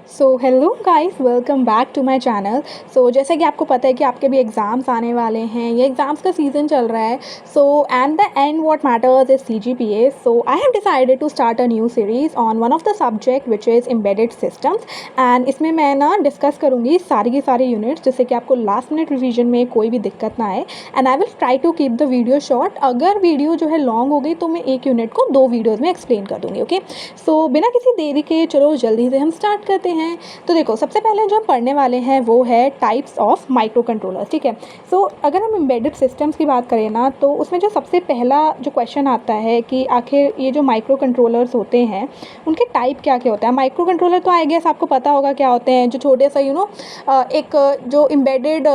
So hello guys, welcome back to my channel. So जैसा कि आपको पता है कि आपके भी एग्ज़ाम्स आने वाले हैं, ये एग्ज़ाम्स का सीज़न चल रहा है। So and the end what matters is CGPA। So I have decided to start a new series on one of the subject which is embedded systems. And इसमें मैं ना डिस्कस करूँगी सारी की सारी यूनिट्स, जिससे कि आपको लास्ट मिनट रिविजन में कोई भी दिक्कत ना आए। And I will try to keep the video short. अगर वीडियो जो है लॉन्ग हो गई तो मैं एक यूनिट को 2 वीडियोज़ में एक्सप्लेन कर दूँगी। ओके, सो बिना किसी देरी के चलो जल्दी से हम स्टार्ट करते हैं। तो देखो, सबसे पहले जो हम पढ़ने वाले हैं वो है टाइप्स ऑफ माइक्रो कंट्रोलर्स। ठीक है, सो अगर हम एम्बेडेड सिस्टम्स की बात करें ना, तो उसमें जो सबसे पहला जो क्वेश्चन आता है कि आखिर ये जो माइक्रो कंट्रोलर्स होते हैं उनके टाइप क्या क्या होता है। माइक्रो कंट्रोलर तो आई गेस आपको पता होगा क्या होते हैं, जो छोटे सा एक जो एम्बेडेड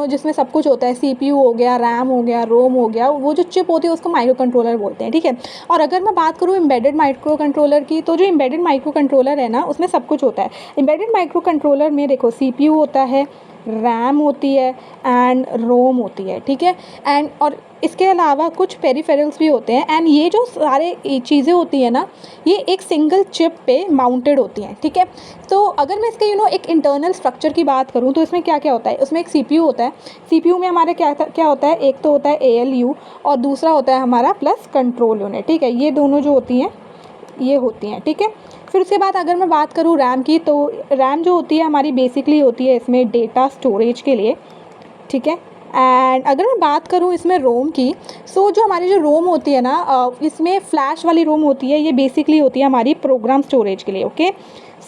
जिसमें सब कुछ होता है, CPU हो गया, रैम हो गया, रोम हो गया, वो जो चिप होती है उसको माइक्रो कंट्रोलर बोलते हैं। ठीक है, और अगर मैं बात करूँ एम्बेडेड माइक्रो कंट्रोलर की, तो जो एम्बेडेड माइक्रो कंट्रोलर है ना, उसमें सब कुछ होता है। एम्बेडेड माइक्रो कंट्रोलर में देखो, CPU होता है, रैम होती है एंड रोम होती है। ठीक है, एंड और इसके अलावा कुछ पेरिफेरल्स भी होते हैं। एंड ये जो सारे चीज़ें होती हैं ना, ये एक सिंगल चिप पे माउंटेड होती हैं। ठीक है, तो अगर मैं इसके एक इंटरनल स्ट्रक्चर की बात करूँ तो इसमें क्या क्या होता है। उसमें एक CPU होता है। CPU में हमारे क्या क्या होता है, एक तो होता है ALU और दूसरा होता है हमारा प्लस कंट्रोल यूनिट। ठीक है, ये दोनों जो होती हैं ये होती हैं। ठीक है, फिर उसके बाद अगर मैं बात करूँ रैम की, तो रैम जो होती है हमारी बेसिकली होती है इसमें डेटा स्टोरेज के लिए। ठीक है, एंड अगर मैं बात करूँ इसमें रोम की, सो जो हमारी जो रोम होती है ना, इसमें फ्लैश वाली रोम होती है, ये बेसिकली होती है हमारी प्रोग्राम स्टोरेज के लिए। ओके,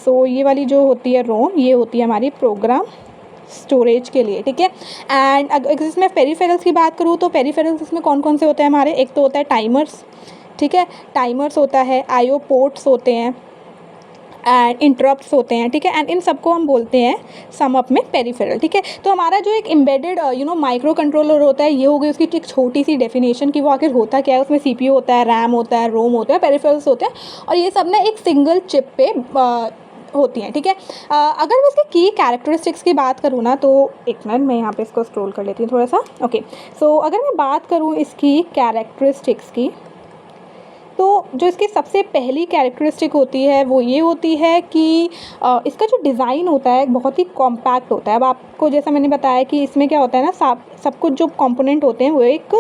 सो ये वाली जो होती है रोम, ये होती है हमारी प्रोग्राम स्टोरेज के लिए। ठीक है, एंड अगर इसमें पेरिफेरल्स की बात करूँ तो पेरिफेरल्स इसमें कौन कौन से होते हैं हमारे, एक तो होता है टाइमर्स। ठीक है, टाइमर्स होता है, IO पोर्ट्स होते हैं एंड इंटरप्ट्स होते हैं। ठीक है, एंड इन सबको हम बोलते हैं सम अप में पेरिफेरल। ठीक है, तो हमारा जो एक एम्बेडेड माइक्रो कंट्रोलर होता है, ये हो गई उसकी एक छोटी सी डेफिनेशन कि वो आखिर होता क्या है। उसमें CPU होता है, रैम होता है, रोम होता है, पेरिफेरल्स होते हैं, और ये सब ना एक सिंगल चिप पे होती हैं। ठीक है, अगर मैं इसके की कैरेक्टरिस्टिक्स की बात करूँ ना, तो एक मिनट मैं यहाँ पे इसको स्क्रॉल कर लेती हूँ थोड़ा सा। ओके, सो अगर मैं बात करूँ इसकी कैरेक्टरिस्टिक्स की, तो जो इसकी सबसे पहली कैरेक्टरिस्टिक होती है वो ये होती है कि इसका जो डिज़ाइन होता है बहुत ही कॉम्पैक्ट होता है। अब आपको जैसा मैंने बताया कि इसमें क्या होता है ना, सब कुछ जो कंपोनेंट होते हैं वो एक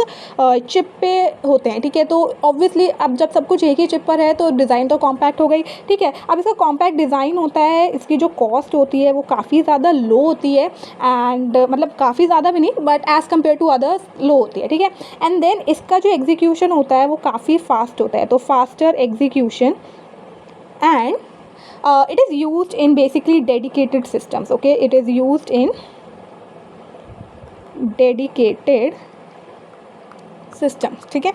चिप पे होते हैं। ठीक है, तो ऑब्वियसली अब जब सब कुछ एक ही चिप पर है तो डिज़ाइन तो कॉम्पैक्ट हो गई। ठीक है, अब इसका कॉम्पैक्ट डिज़ाइन होता है, इसकी जो कॉस्ट होती है वो काफ़ी ज़्यादा लो होती है, एंड मतलब काफ़ी ज़्यादा भी नहीं, but as compare to others low होती है। ठीक है, एंड देन इसका जो एग्जीक्यूशन होता है वो काफ़ी फास्ट होता है, तो faster execution, and it is used in basically dedicated systems. Okay, it is used in dedicated systems. ठीक है,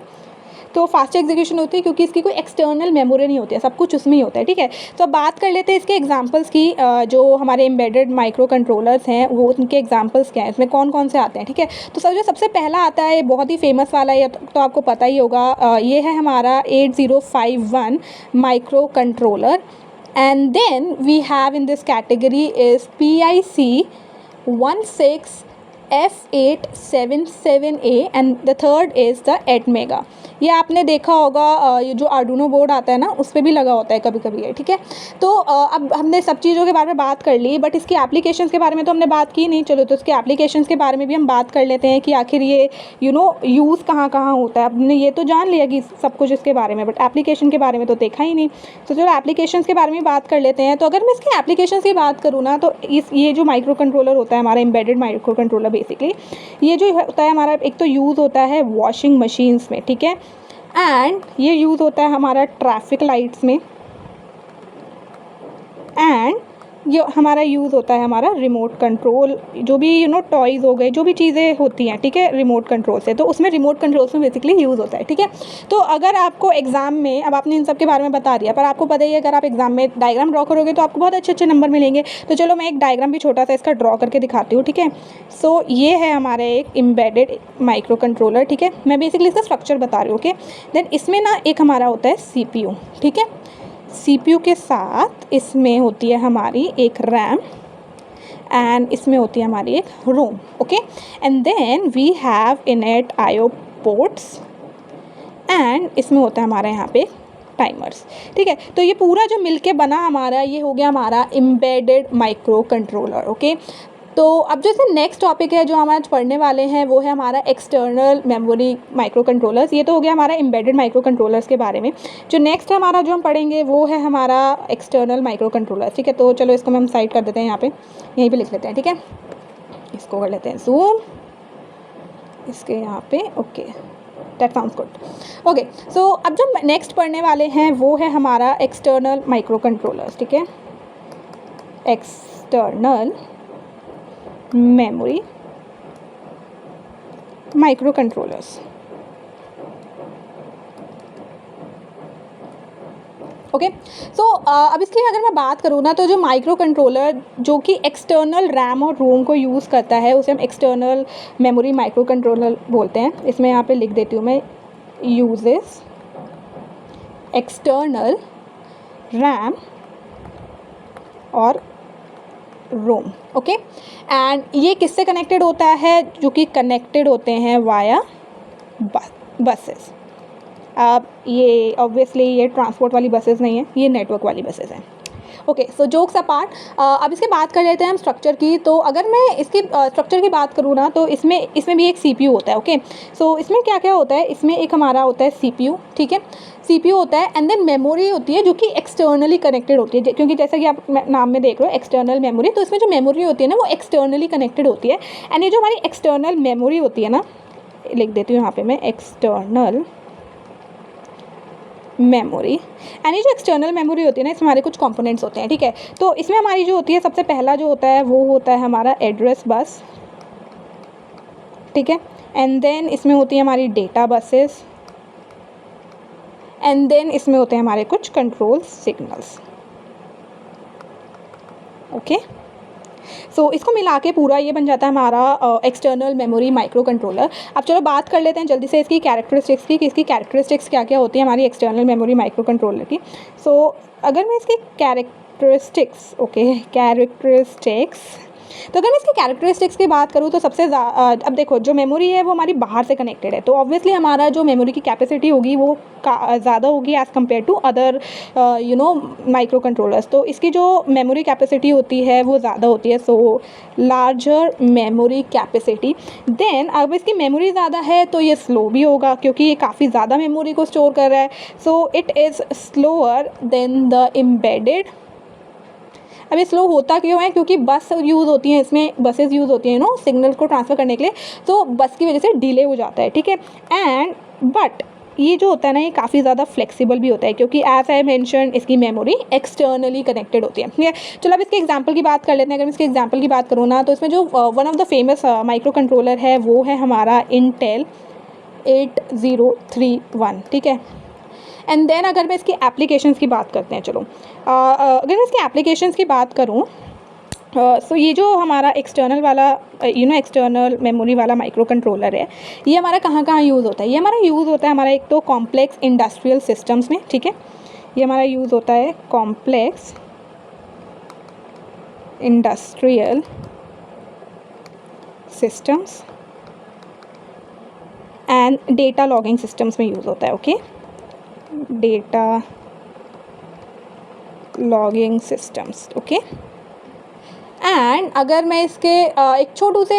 तो फास्ट एग्जीक्यूशन होती है क्योंकि इसकी कोई एक्सटर्नल मेमोरी नहीं होती है, सब कुछ उसमें ही होता है। ठीक है, तो अब बात कर लेते हैं इसके एग्जांपल्स की। जो हमारे एम्बेडेड माइक्रो कंट्रोलर्स हैं वो उनके एग्जांपल्स क्या हैं, इसमें कौन कौन से आते हैं। ठीक है, तो जो सबसे पहला आता है, बहुत ही फेमस वाला है, तो आपको पता ही होगा, ये है हमारा 8051 microcontroller. And then we have in this category is PIC 16F877A, and the third is the ATmega। ये आपने देखा होगा, ये जो आर्डुइनो बोर्ड आता है ना, उस पर भी लगा होता है कभी कभी ये। ठीक है, तो अब हमने सब चीज़ों के बारे में बात कर ली, बट इसकी एप्लीकेशंस के बारे में तो हमने बात की नहीं। चलो, तो इसके एप्लीकेशंस के बारे में भी हम बात कर लेते हैं कि आखिर ये यूज़ कहाँ कहाँ होता है। हमने ये तो जान लिया कि सब कुछ इसके बारे में, बट एप्लीकेशन के बारे में तो देखा ही नहीं। तो चलो एप्लीकेशंस के बारे में बात कर लेते हैं। तो अगर मैं इसके एप्लीकेशंस की बात करूँ ना, तो ये जो माइक्रो कंट्रोलर होता है हमारा एम्बेडेड माइक्रो कंट्रोलर, बेसिकली ये जो होता है हमारा, एक तो यूज़ होता है वॉशिंग मशीन्स में। ठीक है, एंड ये यूज़ होता है हमारा ट्रैफिक लाइट्स में, एंड ये हमारा यूज़ होता है हमारा रिमोट कंट्रोल, जो भी टॉयज़ हो गए, जो भी चीज़ें होती हैं। ठीक है, रिमोट कंट्रोल से, तो उसमें रिमोट कंट्रोल्स में बेसिकली यूज़ होता है। ठीक है, तो अगर आपको एग्ज़ाम में, अब आपने इन सब के बारे में बता दिया, पर आपको पता ही है अगर आप एग्ज़ाम में डायग्राम ड्रॉ करोगे तो आपको बहुत अच्छे अच्छे नंबर मिलेंगे। तो चलो मैं एक डायग्राम भी छोटा सा इसका ड्रॉ करके दिखाती हूँ। ठीक है, सो ये है हमारे एक एम्बेडेड माइक्रो कंट्रोलर। ठीक है, मैं बेसिकली इसका स्ट्रक्चर बता रही हूँ। ओके, देन इसमें ना एक हमारा होता है CPU। ठीक है, CPU के साथ इसमें होती है हमारी एक रैम, एंड इसमें होती है हमारी एक ROM. Okay, and then we have in it IO ports, and इसमें होता है हमारे यहाँ पे टाइमर्स। ठीक है, तो ये पूरा जो मिलके बना हमारा, ये हो गया हमारा एम्बेडेड माइक्रो कंट्रोलर। ओके, तो अब जो इसमें नेक्स्ट टॉपिक है जो हम आज पढ़ने वाले हैं वो है हमारा एक्सटर्नल मेमोरी माइक्रो कंट्रोलर्स। ये तो हो गया हमारा एम्बेडेड माइक्रो कंट्रोलर्स के बारे में। जो नेक्स्ट हमारा जो हम पढ़ेंगे वो है हमारा एक्सटर्नल माइक्रो कंट्रोलर्स। ठीक है, तो चलो इसको हम साइड कर देते हैं, यहाँ पे यहीं पे लिख लेते हैं। ठीक है, इसको कर लेते हैं जूम, इसके यहाँ पे। Okay, that sounds good. Okay, so अब जो नेक्स्ट पढ़ने वाले हैं वो है हमारा एक्सटर्नल माइक्रो कंट्रोलर्स। ठीक है, external memory micro controllers. Okay, so अब इसकी अगर मैं बात करूँ ना, तो जो माइक्रो कंट्रोलर जो कि एक्सटर्नल रैम और रोम को यूज़ करता है उसे हम एक्सटर्नल मेमोरी माइक्रो कंट्रोलर बोलते हैं। इसमें यहाँ पे लिख देती हूँ मैं, यूजेस एक्सटर्नल रैम और रोम। ओके, एंड ये किससे कनेक्टेड होता है? जो कि कनेक्टेड होते हैं वाया बसेस। अब ये ऑब्वियसली ये ट्रांसपोर्ट वाली बसेस नहीं है, ये नेटवर्क वाली बसेस हैं। ओके, सो जोक्स अपार्ट, अब इसके बात कर लेते हैं हम स्ट्रक्चर की। तो अगर मैं इसकी स्ट्रक्चर की बात करूँ ना, तो इसमें भी एक सीपीयू होता है। ओके, सो इसमें क्या क्या होता है? इसमें एक हमारा होता है सीपीयू। ठीक है, सीपीयू होता है, एंड देन मेमोरी होती है जो कि एक्सटर्नली कनेक्टेड होती है, क्योंकि जैसा कि आप नाम में देख रहे हो एक्सटर्नल मेमोरी, तो इसमें जो मेमोरी होती है ना वो एक्सटर्नली कनेक्टेड होती है। एंड ये जो हमारी एक्सटर्नल मेमोरी होती है ना, लिख देती हूँ यहाँ पे मैं, एक्सटर्नल मेमोरी। एंड ये जो एक्सटर्नल मेमोरी होती है ना, इसमें हमारे कुछ कंपोनेंट्स होते हैं। ठीक है, तो इसमें हमारी जो होती है, सबसे पहला जो होता है वो होता है हमारा एड्रेस बस। ठीक है, एंड देन इसमें होती है हमारी डेटा बसेस, एंड देन इसमें होते हैं हमारे कुछ कंट्रोल सिग्नल्स। ओके, सो इसको मिला के पूरा ये बन जाता है हमारा एक्सटर्नल मेमोरी माइक्रो कंट्रोलर। अब चलो बात कर लेते हैं जल्दी से इसकी कैरेक्टरिस्टिक्स की, कि इसकी कैरेक्टरिस्टिक्स क्या क्या होती है हमारी एक्सटर्नल मेमोरी माइक्रो कंट्रोलर की। सो अगर मैं इसकी कैरेक्टरिस्टिक्स, तो अगर मैं इसकी कैरेक्टरिस्टिक्स की बात करूँ तो सबसे अब देखो, जो मेमोरी है वो हमारी बाहर से कनेक्टेड है, तो ऑब्वियसली हमारा जो मेमोरी की कैपेसिटी होगी वो ज़्यादा होगी as compare to other microcontrollers. तो इसकी जो मेमोरी कैपेसिटी होती है वो ज़्यादा होती है, सो लार्जर मेमोरी कैपेसिटी। देन अब इसकी मेमोरी ज़्यादा है तो ये स्लो भी होगा, क्योंकि ये काफ़ी ज़्यादा मेमोरी को स्टोर कर रहा है, so it is slower then the embedded. अब ये स्लो होता क्यों है? क्योंकि बस यूज़ होती हैं, इसमें बसेस यूज़ होती हैं सिग्नल्स को ट्रांसफ़र करने के लिए, तो बस की वजह से डिले हो जाता है। ठीक है, एंड बट ये जो होता है ना, ये काफ़ी ज़्यादा फ्लेक्सिबल भी होता है, क्योंकि एज आई मेंशन इसकी मेमोरी एक्सटर्नली कनेक्टेड होती है। ठीक है, चलो अब इसके एग्जांपल की बात कर लेते हैं। अगर मैं इसके एग्जांपल की बात करूँ ना, तो इसमें जो one of the famous micro controller है वो है हमारा इंटेल 8031। ठीक है, एंड देन अगर मैं इसकी एप्लीकेशंस की बात करते हैं, चलो अगर मैं इसकी एप्लीकेशंस की बात करूँ, सो ये जो हमारा एक्सटर्नल वाला एक्सटर्नल मेमोरी वाला माइक्रो कंट्रोलर है, ये हमारा कहाँ कहाँ यूज़ होता है? ये हमारा यूज़ होता है हमारा एक तो कॉम्प्लेक्स इंडस्ट्रियल सिस्टम्स में। ठीक है, ये हमारा यूज़ होता है complex industrial systems and data logging systems में यूज़ होता है। Okay, data logging systems. Okay, and अगर मैं इसके एक छोटू से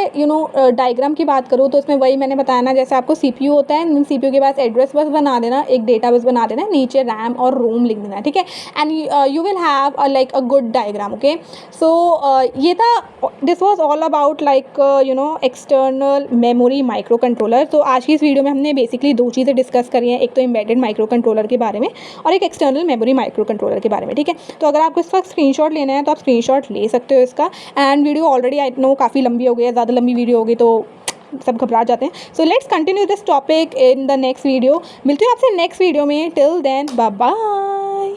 डायग्राम की बात करूँ, तो इसमें वही मैंने बताया ना, जैसे आपको सीपीयू होता है, सीपीयू के पास एड्रेस बस बना देना, एक डेटा बस बना देना, नीचे रैम और रोम लिख देना। ठीक है, and you will have like a good diagram. Okay, so ये था, this was all about like external memory micro controller. तो आज की इस वीडियो में हमने बेसिकली दो चीज़ें डिस्कस करी हैं, एक तो एम्बेडेड माइक्रो कंट्रोलर के बारे में और एक एक्सटर्नल मेमोरी माइक्रो कंट्रोलर के बारे में। ठीक है, तो अगर आपको इसका स्क्रीनशॉट लेना है तो आप स्क्रीनशॉट ले सकते हो इसका। And video already I know काफ़ी लंबी हो गई है, ज़्यादा लंबी वीडियो होगी तो सब घबरा जाते हैं। So let's continue this topic in the next video. मिलती हूँ आपसे नेक्स्ट वीडियो में। Till then bye bye.